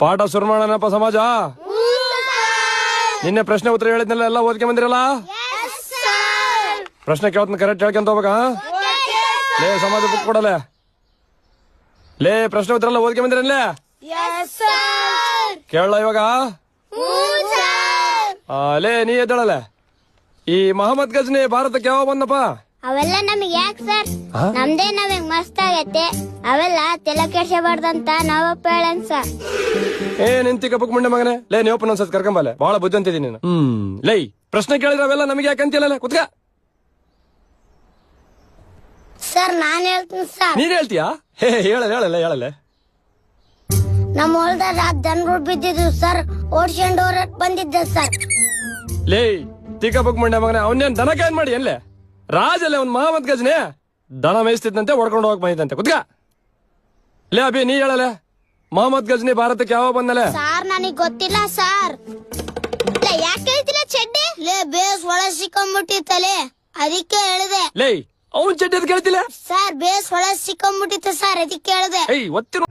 ಪಾಠ ಶುರು ಮಾಡೋಣಪ್ಪ ಸಮಾಜ. ನಿನ್ನೆ ಪ್ರಶ್ನೆ ಉತ್ತರ ಹೇಳಿದ್ನೆಲ್ಲ ಎಲ್ಲ ಓದ್ಕೆ ಬಂದಿರಲ್ಲ. ಪ್ರಶ್ನೆ ಕೇಳ್ತಾನೆ ಕರೆಕ್ಟ್ ಹೇಳ್ಕೊಂತ ಹೋಗ್ಬೇಕಾ? ಲೇ ಸಮಾಜ ಬುಕ್ ಕೊಡಲೆ. ಲೇ ಪ್ರಶ್ನೆ ಉತ್ತರ ಎಲ್ಲ ಓದ್ಕೆ ಬಂದಿರಲ್ಲ. ಕೇಳಲ್ಲ ಇವಾಗ. ಲೇ ನೀ ಎದ್ದಳಲ್ಲ. ಈ ಮಹಮ್ಮದ್ ಗಜ್ನಿ ಭಾರತಕ್ಕೆ ಯಾವ ಬಂದಪ್ಪ? ಅವೆಲ್ಲ ನಮಗೆ ಯಾಕೆ ಸರ್? ನಮ್ದೇ ನಾವ್ ಮಸ್ತ್ ಆಗತ್ತೆ. ಅವೆಲ್ಲ ತಲೆ ಕೆಡ್ಸಬಾರ್ದಂತ ನಾವಪ್ಪ ಹೇಳನ್ ಸರ್. ನಿಂತಿ ಕಪ್ಪಕ್ ಮುಂಡೆ ಮಗನೇ. ಲೇ ನೀವು ಒಂದ್ಸತ್ ಕರ್ಕೊಂಬಲ್ಲ. ಬಹಳ ಬುದ್ಧಿ ಅಂತಿದ್ದೀನಿ ನೀನು. ಲೈ ಪ್ರಶ್ನೆ ಕೇಳಿದ್ರೆ ಅವೆಲ್ಲ ನಮಗೆ ಯಾಕೆ ಅಂತಿಲ್ಲ. ಕುತ್ಕ. ಸರ್ ನಾನ್ ಹೇಳ್ತೀನಿ ಸರ್. ನೀನ್ ಹೇಳ್ತೀಯಾ? ಹೇಳಲ್ಲ. ನಮ್ಮ ಹೊಲ್ದಾಗ ಜನರು ಬಿದ್ದಿದ್ರು ಸರ್. ಓಡ್ಸ್ಕೊಂಡ್ ಹೋರಕ್ ಬಂದಿದ್ದೆ ಸರ್. ಲೇ ತಿಕ್ಕಪ್ಪಕ್ ಮುಂಡೆ ಮಗನೇ, ಅವನೇನ್ ದನ ಏನ್ ಮಾಡಿ ಅಲ್ಲೇ ರಾಜಲ್ಲೇ ಒಂದ್ ಮಹಮ್ಮದ್ ಗಜ್ನಿ ದನ ಮೇಯಿಸ್ತಿದ್ದಂತೆ ಹೊಡ್ಕೊಂಡು ಹೋಗಕ್ ಬಂದಿದ್ದಂತೆ. ಕುತ್ಕ. ಲೇ ಅಭಿ ನೀ ಹೇಳಲೆ. ಮಹಮ್ಮದ್ ಗಜ್ನಿ ಭಾರತಕ್ಕೆ ಯಾವ ಬಂದಲೆ? ಸಾರ್ ನನಗ್ ಗೊತ್ತಿಲ್ಲ ಸರ್. ಯಾಕೆ ಹೇಳ್ತಿಲ್ಲ ಚಡ್ಡಿ? ಲೇ ಬೇಸ್ ಒಳ ಸಿಕ್ಕೊಂಬಿಟ್ಟಿತ್ತಲೆ, ಅದಕ್ಕೆ ಹೇಳಿದೆ. ಲೇ ಅವನ್ ಚಡ್ಡಿ ಅದ್ ಕೇಳ್ತಿಲ್ಲ ಸರ್ ಬೇಸ್ ಒಳ ಸಿಕ್ಕೊಂಬಿಟ್ಟಿತ್ತು ಸರ್, ಅದಕ್ಕೆ ಹೇಳಿದೆ. ಒತ್ತಿನ